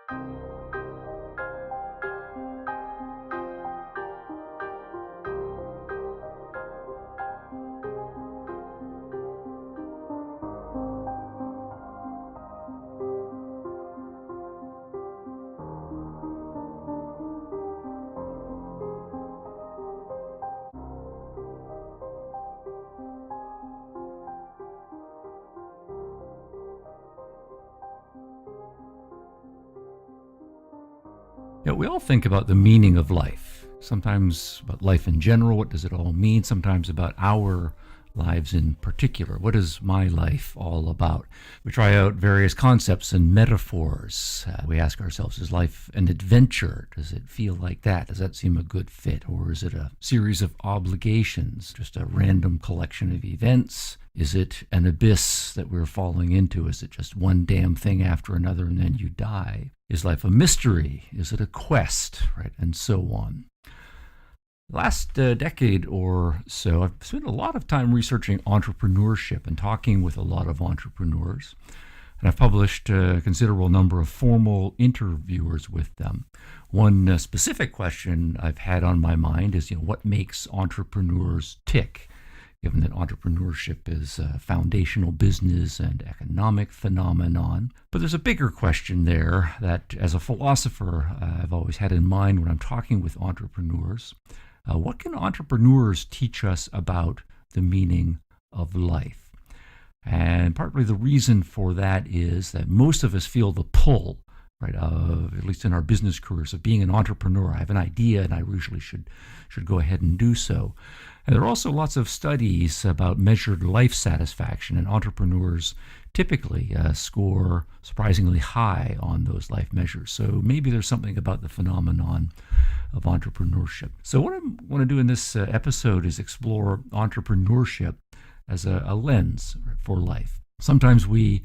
Yeah, we all think about the meaning of life. Sometimes about life in general, what does it all mean? Sometimes about our lives in particular. What is my life all about? We try out various concepts and metaphors. We ask ourselves, is life an adventure? Does it feel like that? Does that seem a good fit? Or is it a series of obligations, just a random collection of events? Is it an abyss that we're falling into? Is it just one damn thing after another and then you die? Is life a mystery? Is it a quest? Right, and so on. Last decade or so, I've spent a lot of time researching entrepreneurship and talking with a lot of entrepreneurs. And I've published a considerable number of formal interviewers with them. One specific question I've had on my mind is, what makes entrepreneurs tick? Given that entrepreneurship is a foundational business and economic phenomenon. But there's a bigger question there that, as a philosopher, I've always had in mind when I'm talking with entrepreneurs. What can entrepreneurs teach us about the meaning of life? And partly the reason for that is that most of us feel the pull, right, of, at least in our business careers, of being an entrepreneur. I have an idea and I usually should go ahead and do so. And there are also lots of studies about measured life satisfaction, and entrepreneurs typically score surprisingly high on those life measures. So maybe there's something about the phenomenon of entrepreneurship. So what I want to do in this episode is explore entrepreneurship as a lens for life. Sometimes we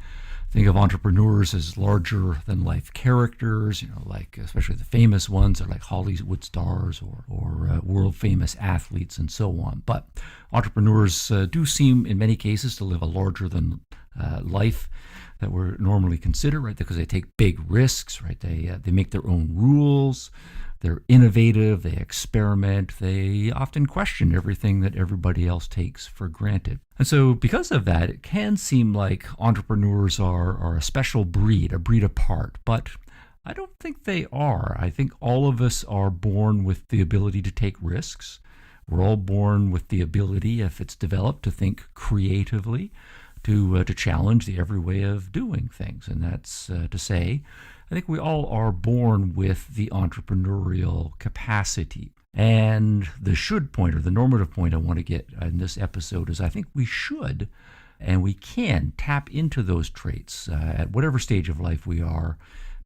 think of entrepreneurs as larger than life characters, like especially the famous ones are like Hollywood stars or world famous athletes and so on. But entrepreneurs do seem in many cases to live a larger than life that we're normally consider, right? Because they take big risks, right? They make their own rules. They're innovative, they experiment, they often question everything that everybody else takes for granted. And so because of that, it can seem like entrepreneurs are a special breed, a breed apart, but I don't think they are. I think all of us are born with the ability to take risks. We're all born with the ability, if it's developed, to think creatively, to challenge the every way of doing things. And that's to say, I think we all are born with the entrepreneurial capacity. And the should point, or the normative point I want to get in this episode is I think we should and we can tap into those traits at whatever stage of life we are,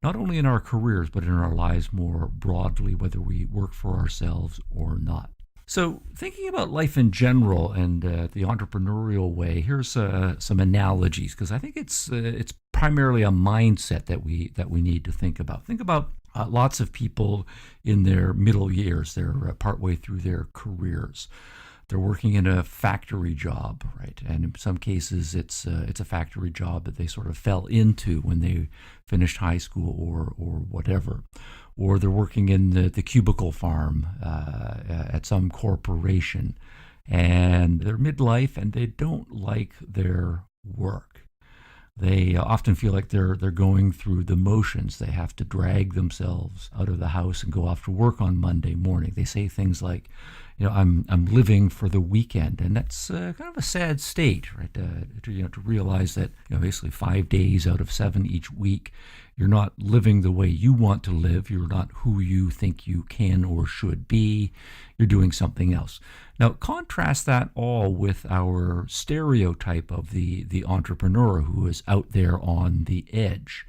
not only in our careers, but in our lives more broadly, whether we work for ourselves or not. So thinking about life in general and the entrepreneurial way, here's some analogies, because I think it's primarily a mindset that we need to think about. Think about lots of people in their middle years. They're partway through their careers. They're working in a factory job, right? And in some cases, it's a factory job that they sort of fell into when they finished high school or whatever. Or they're working in the cubicle farm at some corporation, and they're midlife and they don't like their work. They often feel like they're going through the motions. They have to drag themselves out of the house and go off to work on Monday morning. They say things like, I'm living for the weekend, and that's kind of a sad state, right? To realize that basically 5 days out of 7 each week, you're not living the way you want to live. You're not who you think you can or should be. You're doing something else. Now, contrast that all with our stereotype of the entrepreneur who is out there on the edge.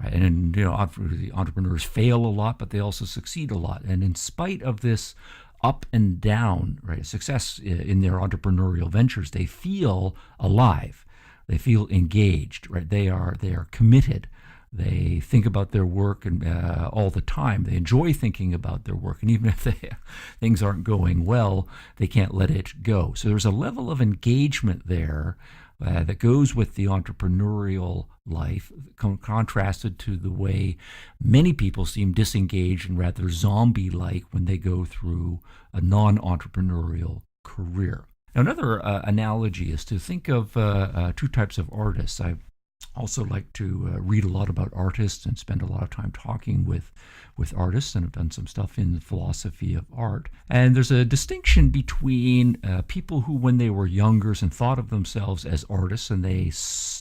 Right? And the entrepreneurs fail a lot, but they also succeed a lot. And in spite of this up and down, right, success in their entrepreneurial ventures, they feel alive. They feel engaged, right? They are committed. They think about their work and all the time. They enjoy thinking about their work. And even if things aren't going well, they can't let it go. So there's a level of engagement there that goes with the entrepreneurial life, contrasted to the way many people seem disengaged and rather zombie-like when they go through a non-entrepreneurial career. Now, another analogy is to think of two types of artists. I also like to read a lot about artists and spend a lot of time talking with artists, and have done some stuff in the philosophy of art. And there's a distinction between people who, when they were younger and thought of themselves as artists, and they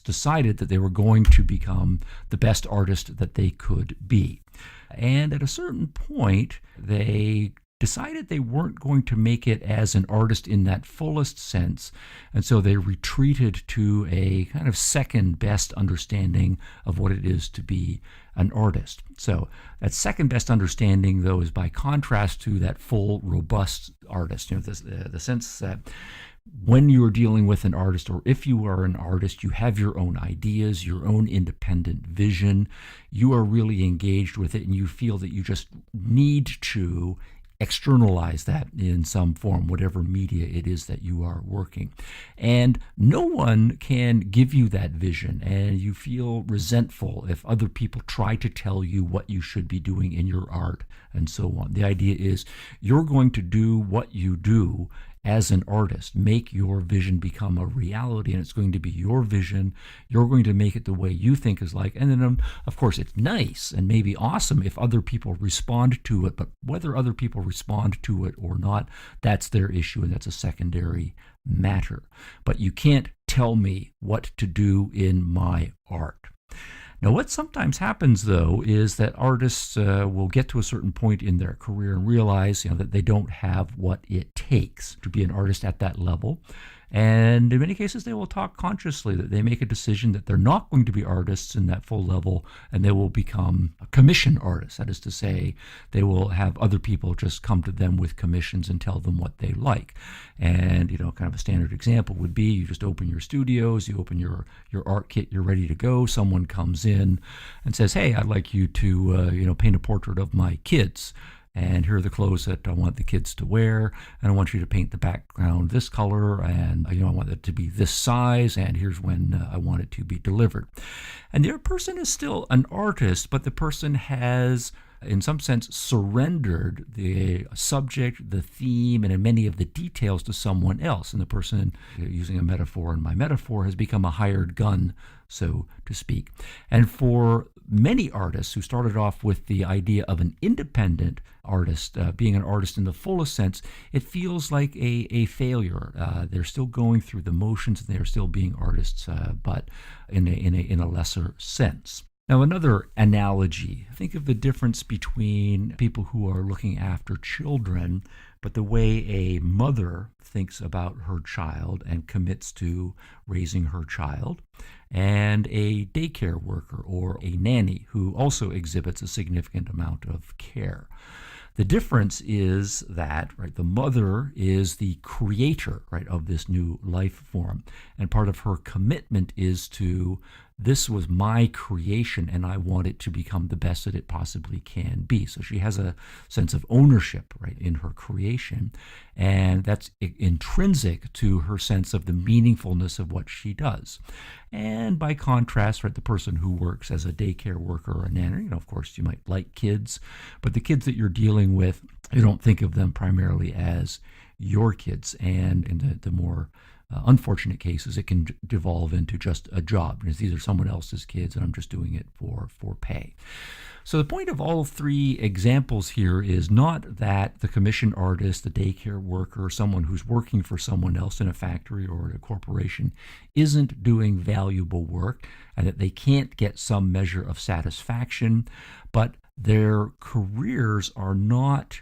decided that they were going to become the best artist that they could be. And at a certain point, they decided they weren't going to make it as an artist in that fullest sense, and so they retreated to a kind of second best understanding of what it is to be an artist. So that second best understanding, though, is by contrast to that full, robust artist. The sense that when you're dealing with an artist, or if you are an artist, you have your own ideas, your own independent vision. You are really engaged with it, and you feel that you just need to externalize that in some form, whatever media it is that you are working. And no one can give you that vision, and you feel resentful if other people try to tell you what you should be doing in your art and so on. The idea is you're going to do what you do as an artist, make your vision become a reality, and it's going to be your vision. You're going to make it the way you think is like, and then of course it's nice and maybe awesome if other people respond to it, but whether other people respond to it or not, that's their issue, and that's a secondary matter. But you can't tell me what to do in my art. Now, what sometimes happens, though, is that artists will get to a certain point in their career and realize, that they don't have what it takes to be an artist at that level. And in many cases, they will talk consciously that they make a decision that they're not going to be artists in that full level, and they will become a commission artist. That is to say, they will have other people just come to them with commissions and tell them what they like. And, kind of a standard example would be you just open your studios, you open your art kit, you're ready to go. Someone comes in and says, hey, I'd like you to, paint a portrait of my kids. And here are the clothes that I want the kids to wear, and I want you to paint the background this color, and I want it to be this size, and here's when I want it to be delivered. And the person is still an artist, but the person has, in some sense, surrendered the subject, the theme, and in many of the details to someone else. And the person, using a metaphor in my metaphor, has become a hired gun, so to speak. And for many artists who started off with the idea of an independent artist, being an artist in the fullest sense, it feels like a failure. They're still going through the motions, and they're still being artists, but in a lesser sense. Now, another analogy, think of the difference between people who are looking after children, but the way a mother thinks about her child and commits to raising her child, and a daycare worker or a nanny who also exhibits a significant amount of care. The difference is that, the mother is the creator, of this new life form. And part of her commitment is to, this was my creation and I want it to become the best that it possibly can be. So she has a sense of ownership, in her creation. And that's intrinsic to her sense of the meaningfulness of what she does. And by contrast, the person who works as a daycare worker or a nanny, of course, you might like kids, but the kids that you're dealing with, you don't think of them primarily as your kids. And in the more unfortunate cases, it can devolve into just a job, because these are someone else's kids and I'm just doing it for pay. So the point of all three examples here is not that the commission artist, the daycare worker, someone who's working for someone else in a factory or a corporation isn't doing valuable work and that they can't get some measure of satisfaction, but their careers are not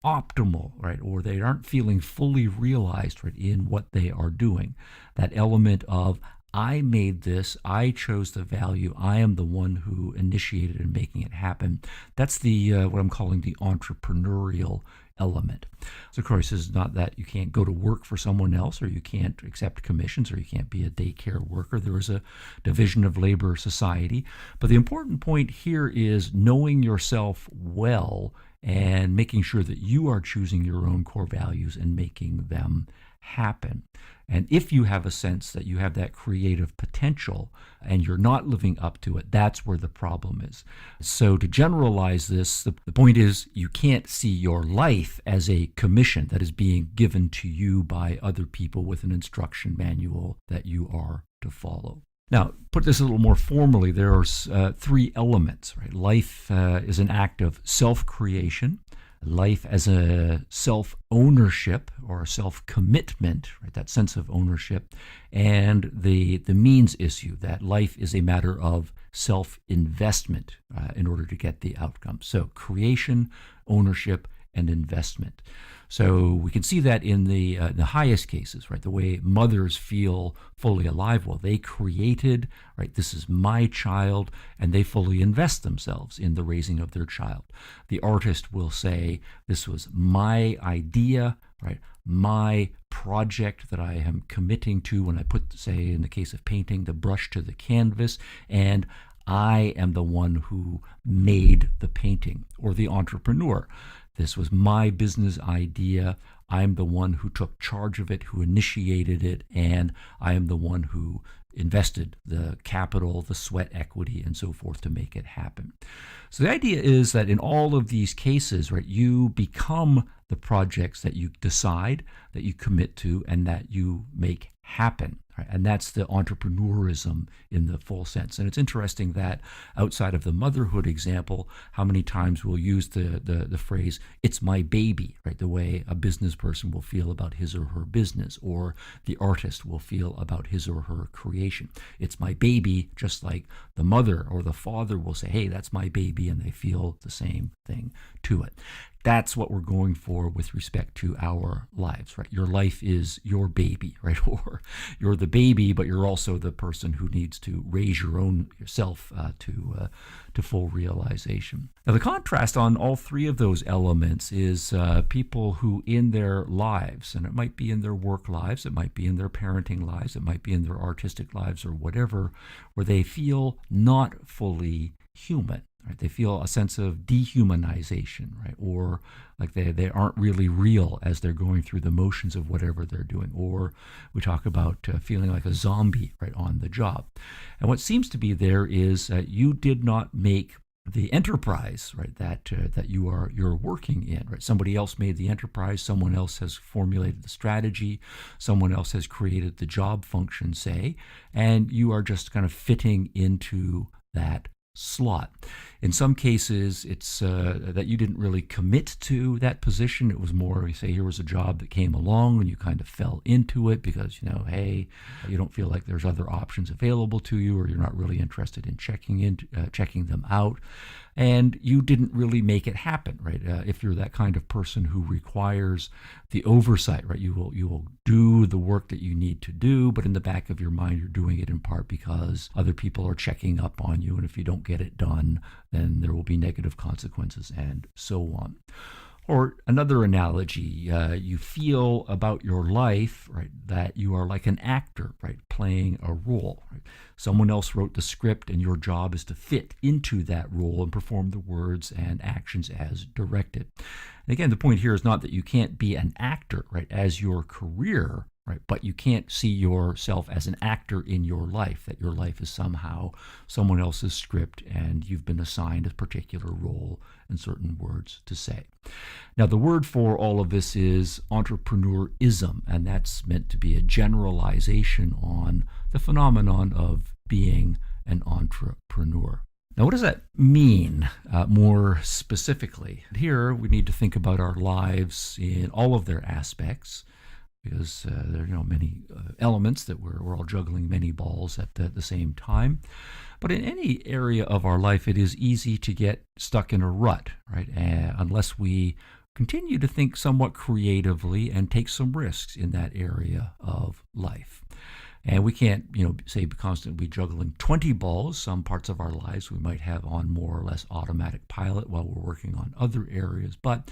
optimal, or they aren't feeling fully realized, in what they are doing. That element of, I made this, I chose the value, I am the one who initiated in making it happen. That's the what I'm calling the entrepreneurial element. So of course, it's not that you can't go to work for someone else, or you can't accept commissions, or you can't be a daycare worker. There is a division of labor society. But the important point here is knowing yourself well and making sure that you are choosing your own core values and making them happen. And if you have a sense that you have that creative potential and you're not living up to it, that's where the problem is. So to generalize this, the point is you can't see your life as a commission that is being given to you by other people with an instruction manual that you are to follow. Now, put this a little more formally, there are three elements, right? Life is an act of self-creation. Life as a self-ownership or a self-commitment, right? That sense of ownership, and the means issue, that life is a matter of self-investment in order to get the outcome. So creation, ownership, and investment. So we can see that in the highest cases, right? The way mothers feel fully alive. Well, they created, right? This is my child, and they fully invest themselves in the raising of their child. The artist will say, this was my idea, right? My project that I am committing to when I put, say, in the case of painting, the brush to the canvas, and I am the one who made the painting. Or the entrepreneur. This was my business idea. I'm the one who took charge of it, who initiated it, and I am the one who invested the capital, the sweat equity, and so forth to make it happen. So the idea is that in all of these cases, right, you become the projects that you decide, that you commit to, and that you make happen. Right? And that's the entrepreneurism in the full sense. And it's interesting that outside of the motherhood example, how many times we'll use the phrase, it's my baby, right? The way a business person will feel about his or her business, or the artist will feel about his or her creation. It's my baby, just like the mother or the father will say, hey, that's my baby, and they feel the same thing to it. That's what we're going for with respect to our lives, right? Your life is your baby, right? Or you're the baby, but you're also the person who needs to raise yourself to full realization. Now, the contrast on all three of those elements is people who in their lives, and it might be in their work lives, it might be in their parenting lives, it might be in their artistic lives or whatever, where they feel not fully human. Right? They feel a sense of dehumanization, right? Or like they aren't really real as they're going through the motions of whatever they're doing. Or we talk about feeling like a zombie, right, on the job. And what seems to be there is you did not make the enterprise, right, that you're working in, right? Somebody else made the enterprise, someone else has formulated the strategy, someone else has created the job function, say, and you are just kind of fitting into that slot. In some cases, it's that you didn't really commit to that position. It was more, you say, here was a job that came along and you kind of fell into it because, hey, you don't feel like there's other options available to you, or you're not really interested in checking them out. And you didn't really make it happen, right? If you're that kind of person who requires the oversight, right? You will do the work that you need to do, but in the back of your mind, you're doing it in part because other people are checking up on you, and if you don't get it done, then there will be negative consequences, and so on. Or another analogy, you feel about your life, right, that you are like an actor, right, playing a role. Right? Someone else wrote the script, and your job is to fit into that role and perform the words and actions as directed. And again, the point here is not that you can't be an actor, right, as your career, right, but you can't see yourself as an actor in your life, that your life is somehow someone else's script and you've been assigned a particular role and certain words to say. Now, the word for all of this is entrepreneurism, and that's meant to be a generalization on the phenomenon of being an entrepreneur. Now, what does that mean more specifically? Here, we need to think about our lives in all of their aspects, because there are many elements that we're all juggling many balls at the same time. But in any area of our life, it is easy to get stuck in a rut, right? Unless we continue to think somewhat creatively and take some risks in that area of life. And we can't, say constantly juggling 20 balls. Some parts of our lives we might have on more or less automatic pilot while we're working on other areas. But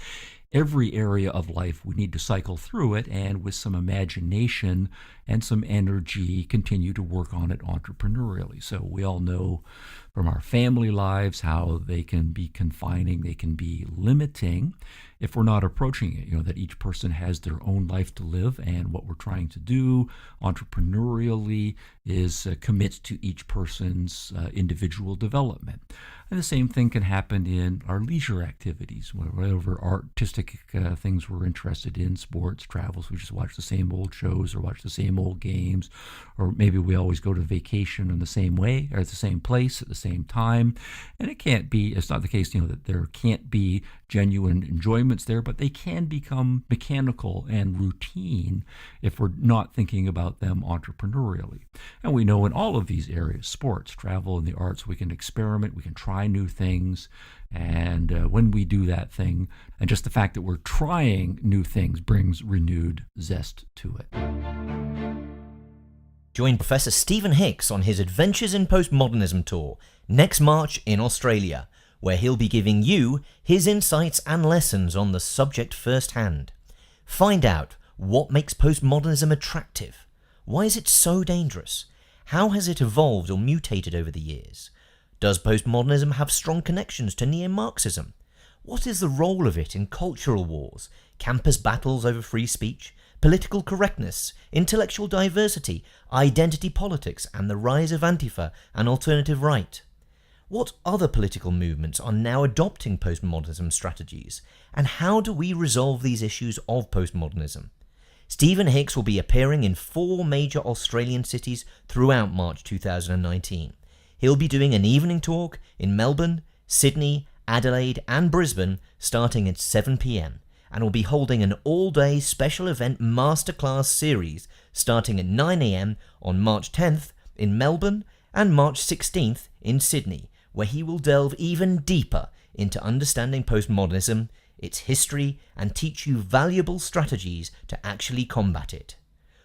every area of life, we need to cycle through it and with some imagination and some energy continue to work on it entrepreneurially. So we all know from our family lives how they can be confining, they can be limiting if we're not approaching it. That each person has their own life to live, and what we're trying to do entrepreneurially is commit to each person's individual development. And the same thing can happen in our leisure activities, whatever artistic things we're interested in, sports, travels. We just watch the same old shows or watch the same old games, or maybe we always go to vacation in the same way or at the same place at the same time. And it's not the case, that there can't be genuine enjoyments there, but they can become mechanical and routine if we're not thinking about them entrepreneurially. And we know in all of these areas, sports, travel, and the arts, we can experiment, we can try new things. And when we do that thing, and just the fact that we're trying new things brings renewed zest to it. Join Professor Stephen Hicks on his Adventures in Postmodernism tour next March in Australia, where he'll be giving you his insights and lessons on the subject firsthand. Find out what makes postmodernism attractive. Why is it so dangerous? How has it evolved or mutated over the years? Does postmodernism have strong connections to neo-Marxism? What is the role of it in cultural wars, campus battles over free speech, political correctness, intellectual diversity, identity politics, and the rise of Antifa and alternative right? What other political movements are now adopting postmodernism strategies, and how do we resolve these issues of postmodernism? Stephen Hicks will be appearing in 4 major Australian cities throughout March 2019. He'll be doing an evening talk in Melbourne, Sydney, Adelaide and Brisbane starting at 7 p.m, and will be holding an all-day special event masterclass series starting at 9 a.m. on March 10th in Melbourne and March 16th in Sydney, where he will delve even deeper into understanding postmodernism, its history, and teach you valuable strategies to actually combat it.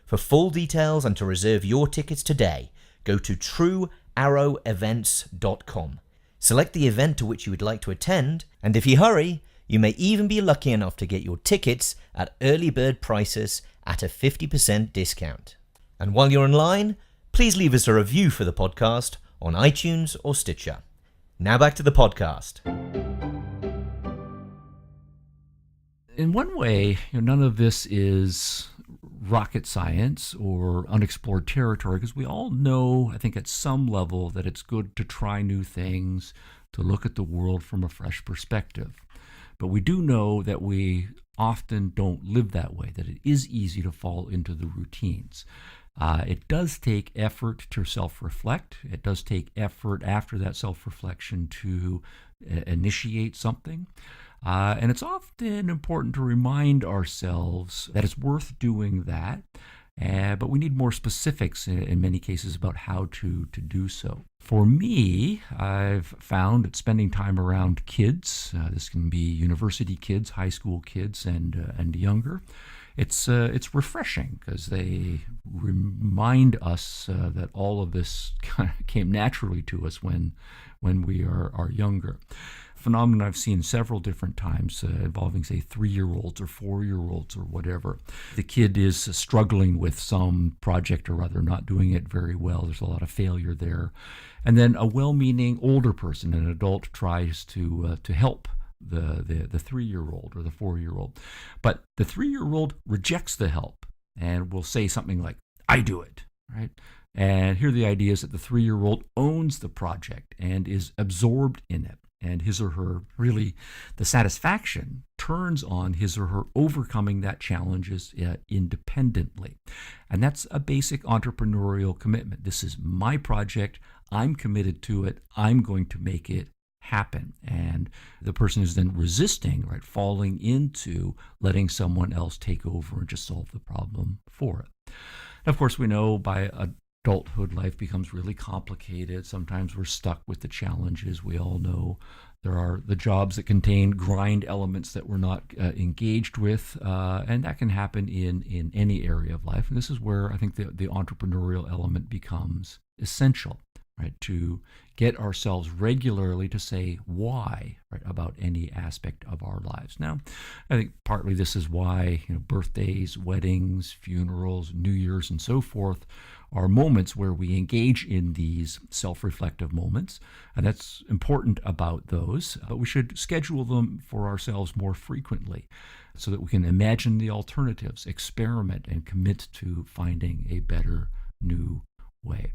For full details and to reserve your tickets today, go to truearrowevents.com. Select the event to which you would like to attend, and if you hurry, you may even be lucky enough to get your tickets at early bird prices at a 50% discount. And while you're online, please leave us a review for the podcast on iTunes or Stitcher. Now back to the podcast. In one way, none of this is rocket science or unexplored territory, because we all know, I think at some level, that it's good to try new things, to look at the world from a fresh perspective. But we do know that we often don't live that way, that it is easy to fall into the routines. It does take effort to self-reflect. It does take effort after that self-reflection to initiate something. And it's often important to remind ourselves that it's worth doing that, but we need more specifics in many cases about how to do so. For me, I've found that spending time around kids, this can be university kids, high school kids, and younger, it's refreshing because they remind us that all of this kind of came naturally to us when we are younger. Phenomenon I've seen several different times involving, say, 3-year-olds or 4-year-olds or whatever. The kid is struggling with some project or other, not doing it very well. There's a lot of failure there. And then a well-meaning older person, an adult, tries to help the 3-year-old or the 4-year-old. But the 3-year-old rejects the help and will say something like, "I do it," right? And here the idea is that the 3-year-old owns the project and is absorbed in it. And his or her, really, the satisfaction turns on his or her overcoming that challenges independently. And that's a basic entrepreneurial commitment. This is my project. I'm committed to it. I'm going to make it happen. And the person is then resisting, right, falling into letting someone else take over and just solve the problem for it. And of course, we know by adulthood, life becomes really complicated. Sometimes we're stuck with the challenges. We all know there are the jobs that contain grind elements that we're not engaged with, and that can happen in any area of life. And this is where I think the entrepreneurial element becomes essential. right? To get ourselves regularly to say why, right, about any aspect of our lives. Now, I think partly this is why, birthdays, weddings, funerals, New Year's, and so forth are moments where we engage in these self-reflective moments, and that's important about those, but we should schedule them for ourselves more frequently so that we can imagine the alternatives, experiment, and commit to finding a better new way.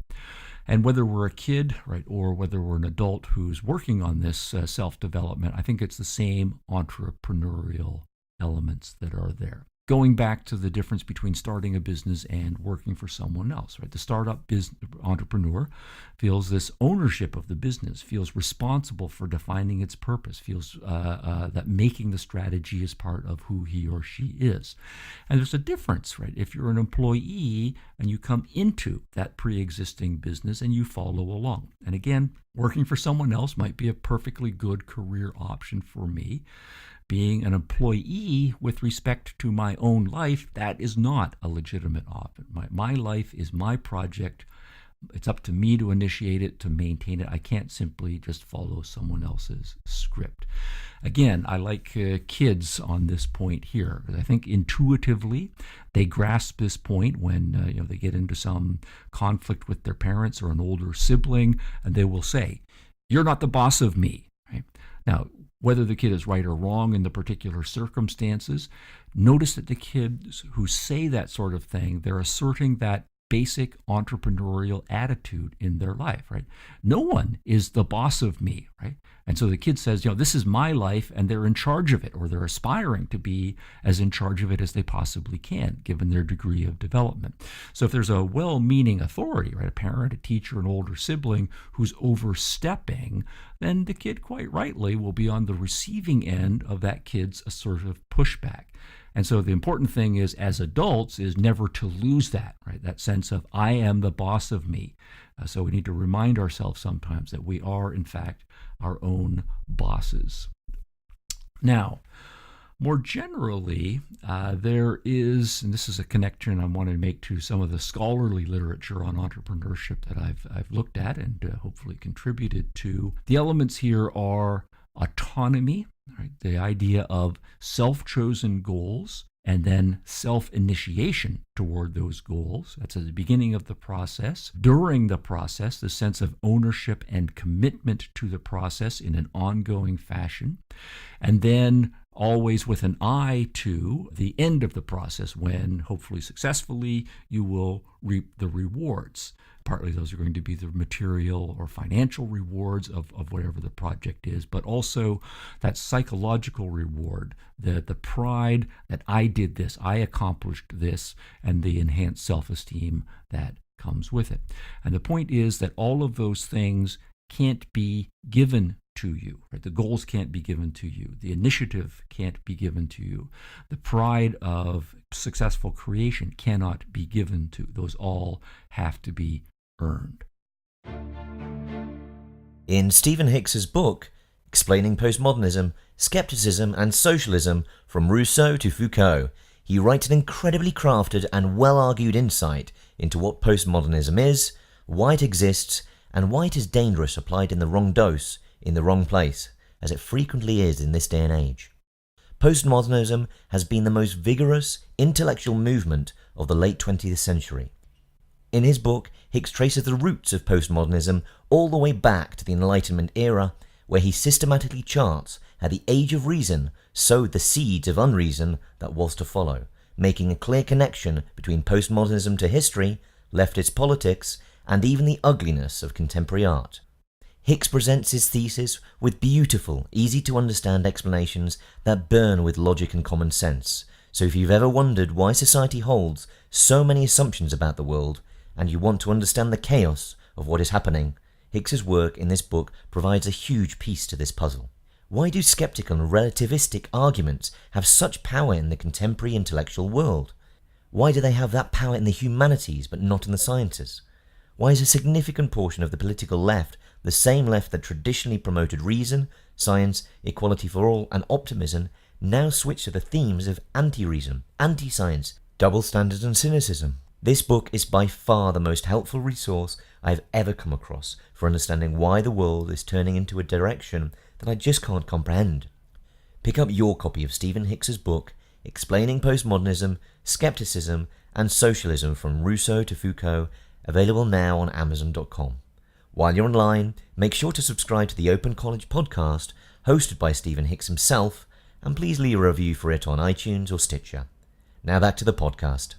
And whether we're a kid, right, or whether we're an adult who's working on this self-development, I think it's the same entrepreneurial elements that are there. Going back to the difference between starting a business and working for someone else, right? The startup entrepreneur feels this ownership of the business, feels responsible for defining its purpose, feels that making the strategy is part of who he or she is. And there's a difference, right? If you're an employee and you come into that pre-existing business and you follow along. And again, working for someone else might be a perfectly good career option for me. Being an employee with respect to my own life, that is not a legitimate option. My life is my project. It's up to me to initiate it, to maintain it. I can't simply just follow someone else's script. Again, I like kids on this point here, because I think intuitively they grasp this point when they get into some conflict with their parents or an older sibling, and they will say, "You're not the boss of me." Right? Now, whether the kid is right or wrong in the particular circumstances, notice that the kids who say that sort of thing, they're asserting that basic entrepreneurial attitude in their life, right? No one is the boss of me, right? And so the kid says, this is my life, and they're in charge of it, or they're aspiring to be as in charge of it as they possibly can, given their degree of development. So if there's a well-meaning authority, right, a parent, a teacher, an older sibling who's overstepping, then the kid quite rightly will be on the receiving end of that kid's assertive pushback. And so the important thing is, as adults, is never to lose that, right? That sense of, I am the boss of me. So we need to remind ourselves sometimes that we are, in fact, our own bosses. Now, more generally, there is, and this is a connection I want to make to some of the scholarly literature on entrepreneurship that I've looked at and hopefully contributed to. The elements here are autonomy, right? The idea of self-chosen goals and then self-initiation toward those goals. That's at the beginning of the process. During the process, the sense of ownership and commitment to the process in an ongoing fashion. And then always with an eye to the end of the process when, hopefully successfully, you will reap the rewards. Partly those are going to be the material or financial rewards of whatever the project is, but also that psychological reward, the pride that I did this, I accomplished this, and the enhanced self-esteem that comes with it. And the point is that all of those things can't be given to you, right? The goals can't be given to you. The initiative can't be given to you. The pride of successful creation cannot be given to. Those all have to be earned. In Stephen Hicks's book, Explaining Postmodernism, Skepticism and Socialism from Rousseau to Foucault, he writes an incredibly crafted and well-argued insight into what postmodernism is, why it exists, and why it is dangerous applied in the wrong dose, in the wrong place, as it frequently is in this day and age. Postmodernism has been the most vigorous intellectual movement of the late 20th century. In his book, Hicks traces the roots of postmodernism all the way back to the Enlightenment era, where he systematically charts how the age of reason sowed the seeds of unreason that was to follow, making a clear connection between postmodernism to history, leftist politics, and even the ugliness of contemporary art. Hicks presents his thesis with beautiful, easy-to-understand explanations that burn with logic and common sense. So if you've ever wondered why society holds so many assumptions about the world, and you want to understand the chaos of what is happening, Hicks's work in this book provides a huge piece to this puzzle. Why do skeptical and relativistic arguments have such power in the contemporary intellectual world? Why do they have that power in the humanities but not in the sciences? Why is a significant portion of the political left the same left that traditionally promoted reason, science, equality for all, and optimism now switch to the themes of anti-reason, anti-science, double standards and cynicism? This book is by far the most helpful resource I've ever come across for understanding why the world is turning into a direction that I just can't comprehend. Pick up your copy of Stephen Hicks's book, Explaining Postmodernism, Skepticism, and Socialism from Rousseau to Foucault, available now on Amazon.com. While you're online, make sure to subscribe to the Open College podcast, hosted by Stephen Hicks himself, and please leave a review for it on iTunes or Stitcher. Now back to the podcast.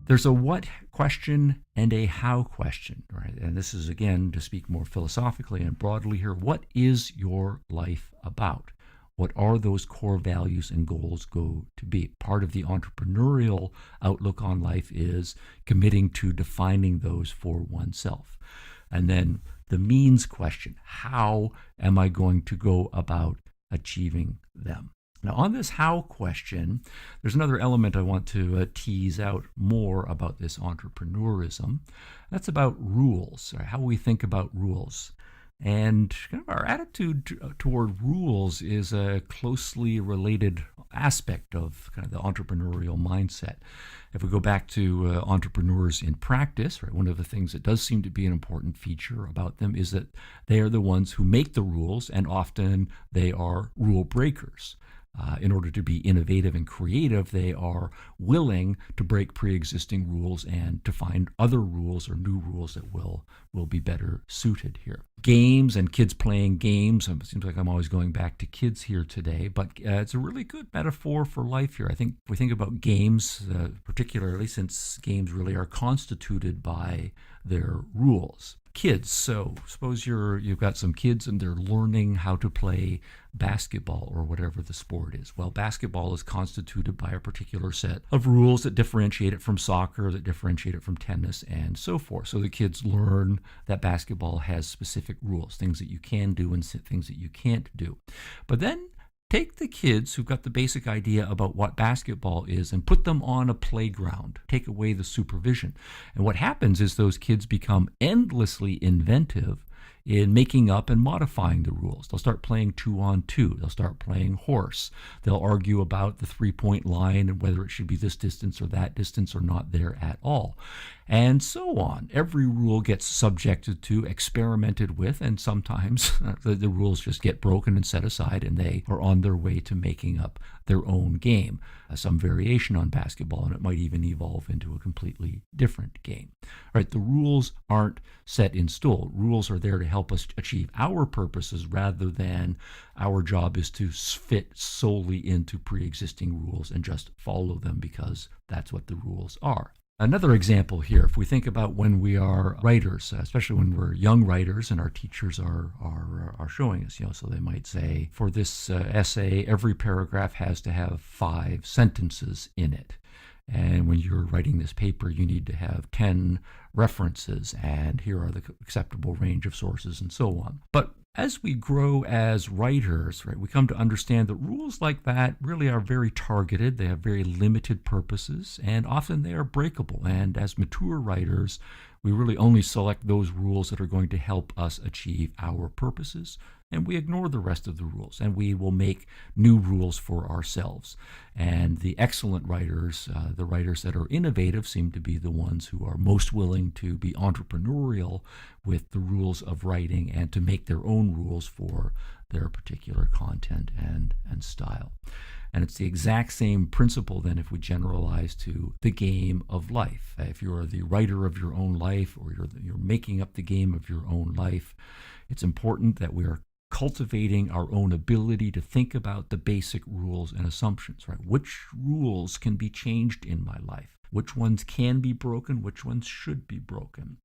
There's a what question and a how question, right? And this is, again, to speak more philosophically and broadly here, what is your life about? What are those core values and goals go to be? Part of the entrepreneurial outlook on life is committing to defining those for oneself. And then the means question, how am I going to go about achieving them? Now, on this how question, there's another element I want to tease out more about this entrepreneurism. That's about rules, or how we think about rules. And kind of our attitude toward rules is a closely related aspect of kind of the entrepreneurial mindset. If we go back to entrepreneurs in practice, right, one of the things that does seem to be an important feature about them is that they are the ones who make the rules, and often they are rule breakers. In order to be innovative and creative, they are willing to break pre-existing rules and to find other rules or new rules that will be better suited here. Games and kids playing games. It seems like I'm always going back to kids here today, but it's a really good metaphor for life here. I think if we think about games, particularly since games really are constituted by their rules. Kids, so suppose you've got some kids and they're learning how to play basketball or whatever the sport is. Well, basketball is constituted by a particular set of rules that differentiate it from soccer, that differentiate it from tennis, and so forth. So the kids learn that basketball has specific rules, things that you can do and things that you can't do. But then take the kids who've got the basic idea about what basketball is and put them on a playground. Take away the supervision. And what happens is those kids become endlessly inventive in making up and modifying the rules. They'll start playing 2-on-2. They'll start playing horse. They'll argue about the three-point line and whether it should be this distance or that distance or not there at all. And so on. Every rule gets subjected to, experimented with, and sometimes the rules just get broken and set aside, and they are on their way to making up their own game, some variation on basketball, and it might even evolve into a completely different game. All right, the rules aren't set in stone. Rules are there to help us achieve our purposes rather than our job is to fit solely into pre-existing rules and just follow them because that's what the rules are. Another example here, if we think about when we are writers, especially when we're young writers and our teachers are showing us, so they might say, for this essay, every paragraph has to have 5 sentences in it. And when you're writing this paper, you need to have 10 references, and here are the acceptable range of sources and so on. But as we grow as writers, right, we come to understand that rules like that really are very targeted. They have very limited purposes, and often they are breakable. And as mature writers, we really only select those rules that are going to help us achieve our purposes, and we ignore the rest of the rules, and we will make new rules for ourselves. And the excellent writers, the writers that are innovative, seem to be the ones who are most willing to be entrepreneurial with the rules of writing and to make their own rules for their particular content and style. And it's the exact same principle then if we generalize to the game of life. If you're the writer of your own life, or you're making up the game of your own life, it's important that we are cultivating our own ability to think about the basic rules and assumptions, right? Which rules can be changed in my life? Which ones can be broken? Which ones should be broken?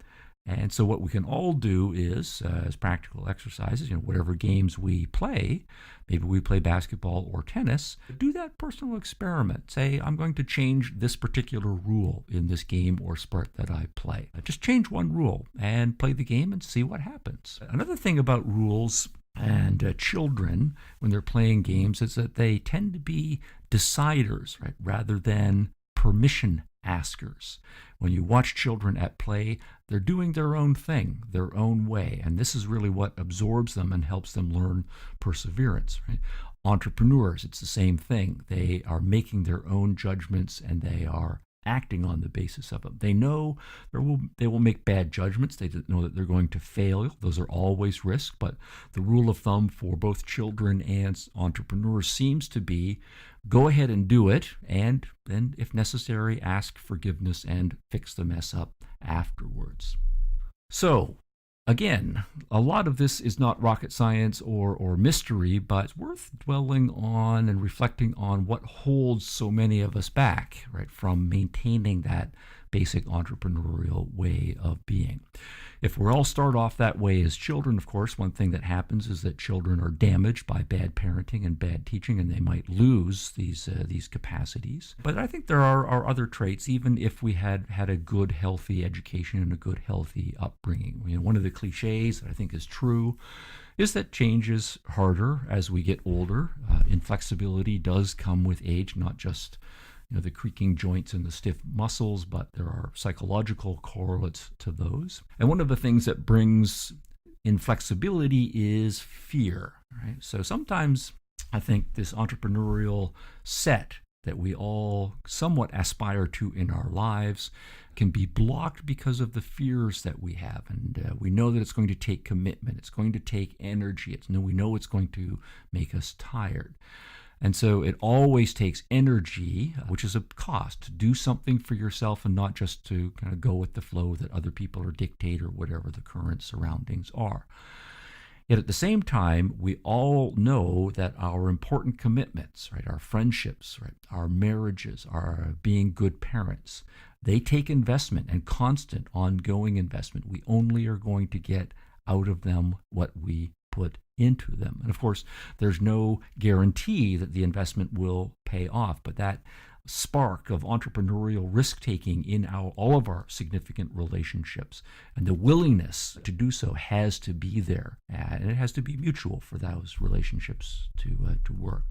And so what we can all do is, as practical exercises, whatever games we play, maybe we play basketball or tennis, do that personal experiment. Say, I'm going to change this particular rule in this game or sport that I play. Just change one rule and play the game and see what happens. Another thing about rules and children, when they're playing games, is that they tend to be deciders, right, rather than permission askers. When you watch children at play, they're doing their own thing, their own way, and this is really what absorbs them and helps them learn perseverance, right? entrepreneurs, it's the same thing. They are making their own judgments and they are acting on the basis of them. They know they will make bad judgments. They know that they're going to fail. Those are always risks, but the rule of thumb for both children and entrepreneurs seems to be go ahead and do it, and then if necessary, ask forgiveness and fix the mess up afterwards. So, again, a lot of this is not rocket science or mystery, but it's worth dwelling on and reflecting on what holds so many of us back, right, from maintaining that basic entrepreneurial way of being. If we all start off that way as children, of course, one thing that happens is that children are damaged by bad parenting and bad teaching, and they might lose these capacities. But I think there are other traits, even if we had a good, healthy education and a good, healthy upbringing. You know, one of the cliches that I think is true is that change is harder as we get older. Inflexibility does come with age, not just the creaking joints and the stiff muscles, but there are psychological correlates to those. And one of the things that brings inflexibility is fear, right? So sometimes I think this entrepreneurial set that we all somewhat aspire to in our lives can be blocked because of the fears that we have. And we know that it's going to take commitment. It's going to take energy. We know it's going to make us tired. And so it always takes energy, which is a cost, to do something for yourself and not just to kind of go with the flow that other people are dictate or whatever the current surroundings are. Yet at the same time, we all know that our important commitments, right, our friendships, right, our marriages, our being good parents, they take investment and constant, ongoing investment. We only are going to get out of them what we put into them. And of course, there's no guarantee that the investment will pay off, but that spark of entrepreneurial risk-taking in all of our significant relationships and the willingness to do so has to be there, and it has to be mutual for those relationships to work.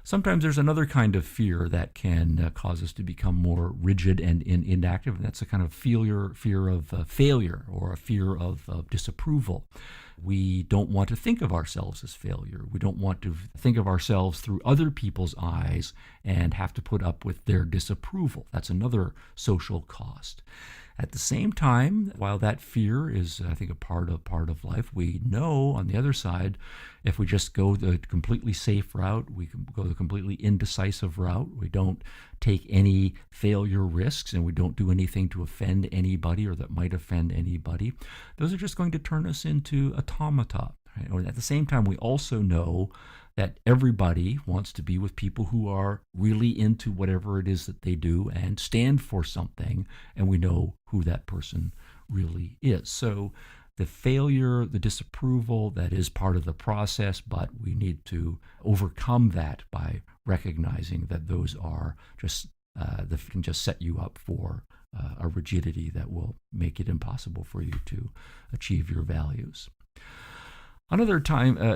Sometimes there's another kind of fear that can cause us to become more rigid and inactive, and that's a kind of fear of failure or a fear of disapproval. We don't want to think of ourselves as failure. We don't want to think of ourselves through other people's eyes and have to put up with their disapproval. That's another social cost. At the same time, while that fear is, I think, a part of life, we know on the other side, if we just go the completely safe route, we can go the completely indecisive route, we don't take any failure risks, and we don't do anything to offend anybody or that might offend anybody, those are just going to turn us into automata. Right? At the same time, we also know that everybody wants to be with people who are really into whatever it is that they do and stand for something, and we know who that person really is. So the failure, the disapproval, that is part of the process, but we need to overcome that by recognizing that those are just that can just set you up for a rigidity that will make it impossible for you to achieve your values. Another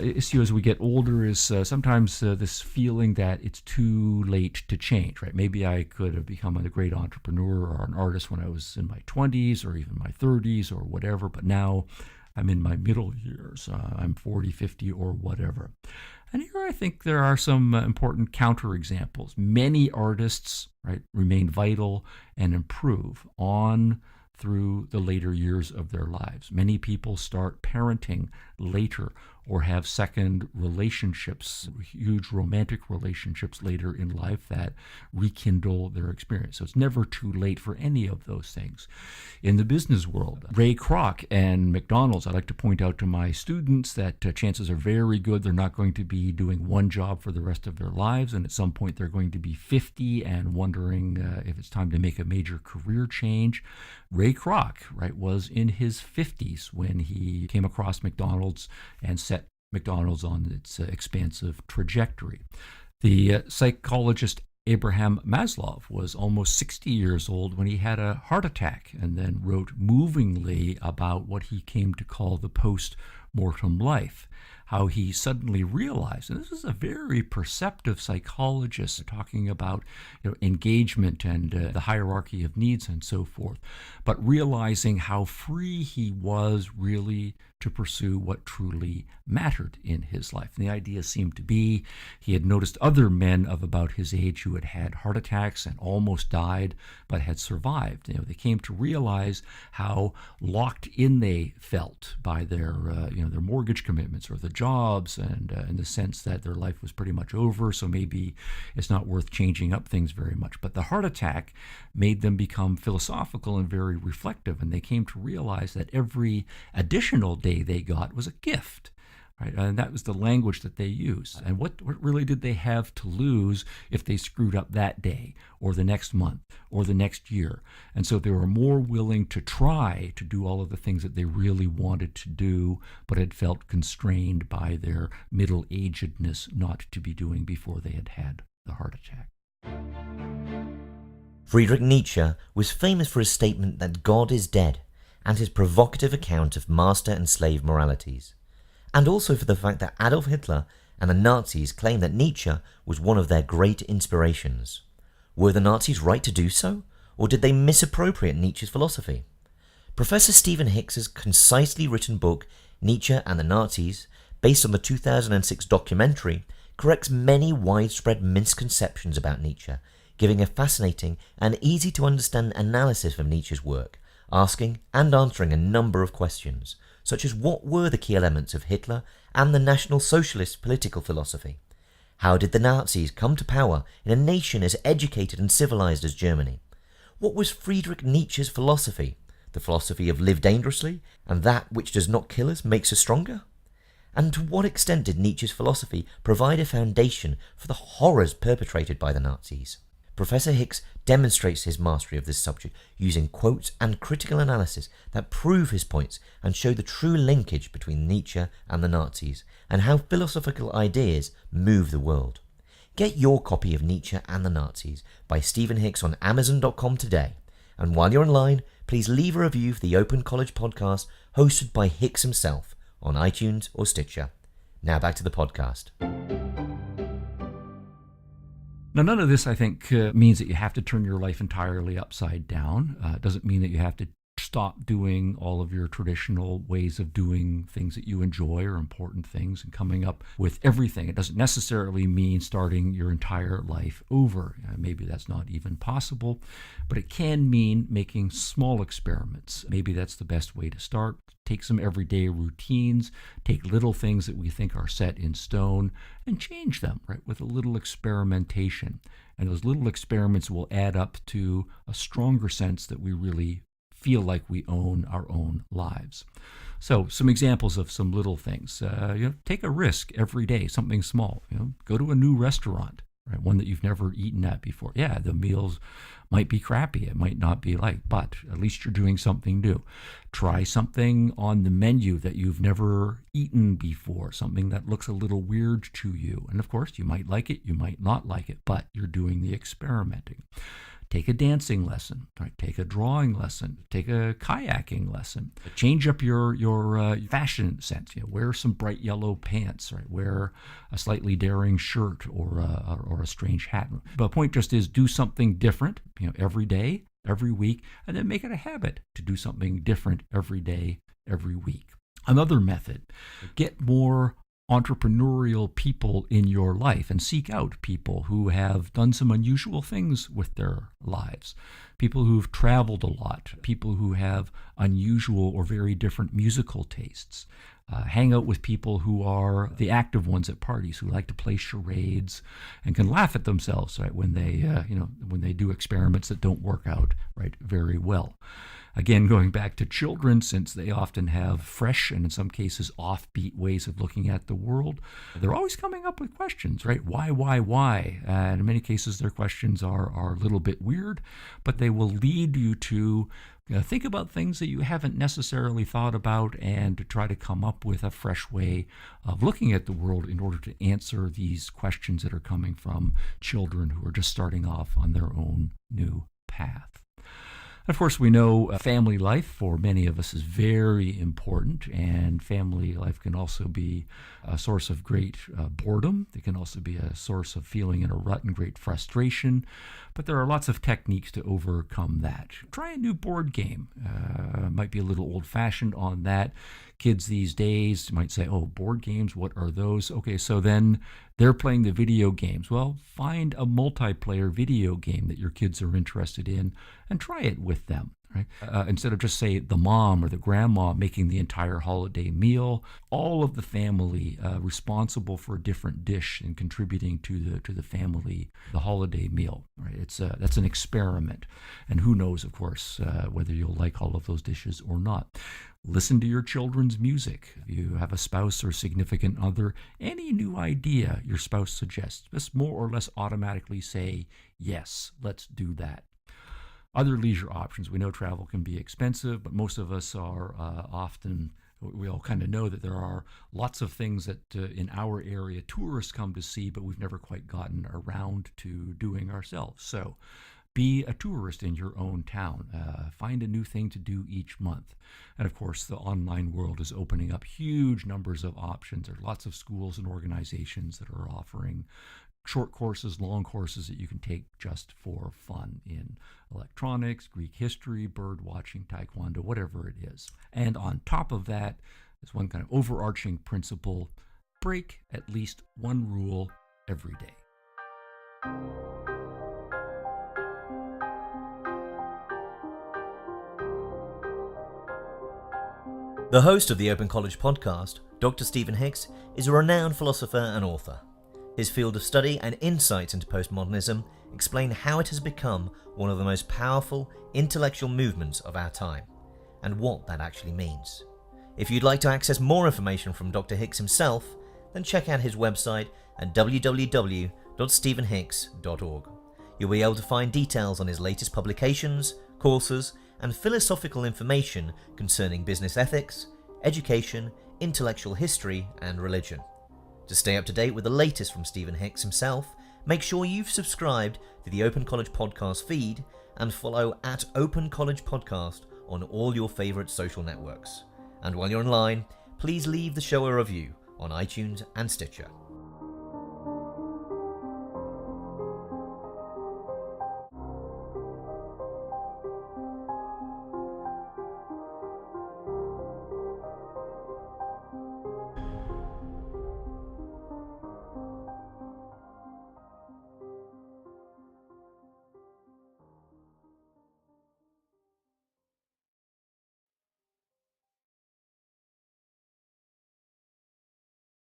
issue as we get older is sometimes this feeling that it's too late to change, right? Maybe I could have become a great entrepreneur or an artist when I was in my 20s or even my 30s or whatever, but now I'm in my middle years. I'm 40, 50 or whatever. And here I think there are some important counterexamples. Many artists, right, remain vital and improve on through the later years of their lives. Many people start parenting later or have second relationships, huge romantic relationships later in life that rekindle their experience. So it's never too late for any of those things. In the business world, Ray Kroc and McDonald's, I like to point out to my students that chances are very good they're not going to be doing one job for the rest of their lives, and at some point they're going to be 50 and wondering if it's time to make a major career change. Ray Kroc, right, was in his 50s when he came across McDonald's and set McDonald's on its expansive trajectory. The psychologist Abraham Maslow was almost 60 years old when he had a heart attack and then wrote movingly about what he came to call the post mortem life, how he suddenly realized, and this is a very perceptive psychologist talking about engagement and the hierarchy of needs and so forth, but realizing how free he was really to pursue what truly mattered in his life. And the idea seemed to be he had noticed other men of about his age who had had heart attacks and almost died, but had survived. They came to realize how locked in they felt by their mortgage commitments or the jobs, and in the sense that their life was pretty much over, so maybe it's not worth changing up things very much. But the heart attack made them become philosophical and very reflective, and they came to realize that every additional day they got was a gift. Right? And that was the language that they used. And what really did they have to lose if they screwed up that day or the next month or the next year? And so they were more willing to try to do all of the things that they really wanted to do, but had felt constrained by their middle-agedness not to be doing before they had had the heart attack. Friedrich Nietzsche was famous for his statement that God is dead, and his provocative account of master and slave moralities, and also for the fact that Adolf Hitler and the Nazis claimed that Nietzsche was one of their great inspirations. Were the Nazis right to do so, or did they misappropriate Nietzsche's philosophy? Professor Stephen Hicks' concisely written book, Nietzsche and the Nazis, based on the 2006 documentary, corrects many widespread misconceptions about Nietzsche, giving a fascinating and easy-to-understand analysis of Nietzsche's work, asking and answering a number of questions, such as what were the key elements of Hitler and the National Socialist political philosophy? How did the Nazis come to power in a nation as educated and civilized as Germany? What was Friedrich Nietzsche's philosophy? The philosophy of live dangerously, and that which does not kill us makes us stronger? And to what extent did Nietzsche's philosophy provide a foundation for the horrors perpetrated by the Nazis? Professor Hicks demonstrates his mastery of this subject using quotes and critical analysis that prove his points and show the true linkage between Nietzsche and the Nazis, and how philosophical ideas move the world. Get your copy of Nietzsche and the Nazis by Stephen Hicks on Amazon.com today. And while you're online, please leave a review for the Open College podcast hosted by Hicks himself on iTunes or Stitcher. Now back to the podcast. Now, none of this, I think, means that you have to turn your life entirely upside down. It doesn't mean that you have to stop doing all of your traditional ways of doing things that you enjoy or important things and coming up with everything. It doesn't necessarily mean starting your entire life over. Maybe that's not even possible, but it can mean making small experiments. Maybe that's the best way to start. Take some everyday routines, take little things that we think are set in stone and change them, right, with a little experimentation. And those little experiments will add up to a stronger sense that we really feel like we own our own lives. So some examples of some little things. Take a risk every day, something small. Go to a new restaurant, right, one that you've never eaten at before. Yeah, the meals might be crappy. It might not be liked, but at least you're doing something new. Try something on the menu that you've never eaten before, something that looks a little weird to you. And of course, you might like it, you might not like it, but you're doing the experimenting. Take a dancing lesson, right? Take a drawing lesson, take a kayaking lesson. Change up your fashion sense. Wear some bright yellow pants, right? Wear a slightly daring shirt or a strange hat. But the point just is do something different, every day, every week, and then make it a habit to do something different every day, every week. Another method, get more entrepreneurial people in your life and seek out people who have done some unusual things with their lives, people who've traveled a lot, people who have unusual or very different musical tastes. Hang out with people who are the active ones at parties, who like to play charades and can laugh at themselves, right, when they do experiments that don't work out, right, very well. Again, going back to children, since they often have fresh and in some cases offbeat ways of looking at the world, they're always coming up with questions, right? Why? And in many cases, their questions are a little bit weird, but they will lead you to think about things that you haven't necessarily thought about and to try to come up with a fresh way of looking at the world in order to answer these questions that are coming from children who are just starting off on their own new path. Of course, we know family life for many of us is very important, and family life can also be a source of great boredom. It can also be a source of feeling in a rut and great frustration, but there are lots of techniques to overcome that. Try a new board game. Might be a little old-fashioned on that. Kids these days might say, oh, board games, what are those? Okay, so then they're playing the video games. Well, find a multiplayer video game that your kids are interested in and try it with them. Right? Instead of just, say, the mom or the grandma making the entire holiday meal, all of the family responsible for a different dish and contributing to the family, the holiday meal. Right? That's an experiment. And who knows, of course, whether you'll like all of those dishes or not. Listen to your children's music. If you have a spouse or significant other, any new idea your spouse suggests, just more or less automatically say, yes, let's do that. Other leisure options. We know travel can be expensive, but most of us are we all kind of know that there are lots of things that in our area tourists come to see, but we've never quite gotten around to doing ourselves. So be a tourist in your own town. Find a new thing to do each month. And of course, the online world is opening up huge numbers of options. There are lots of schools and organizations that are offering short courses, long courses that you can take just for fun in electronics, Greek history, bird watching, taekwondo, whatever it is. And on top of that, there's one kind of overarching principle: break at least one rule every day. The host of the Open College podcast, Dr. Stephen Hicks, is a renowned philosopher and author. His field of study and insights into postmodernism explain how it has become one of the most powerful intellectual movements of our time, and what that actually means. If you'd like to access more information from Dr. Hicks himself, then check out his website at www.stephenhicks.org. You'll be able to find details on his latest publications, courses, and philosophical information concerning business ethics, education, intellectual history, and religion. To stay up to date with the latest from Stephen Hicks himself, make sure you've subscribed to the Open College Podcast feed and follow at Open College Podcast on all your favourite social networks. And while you're online, please leave the show a review on iTunes and Stitcher.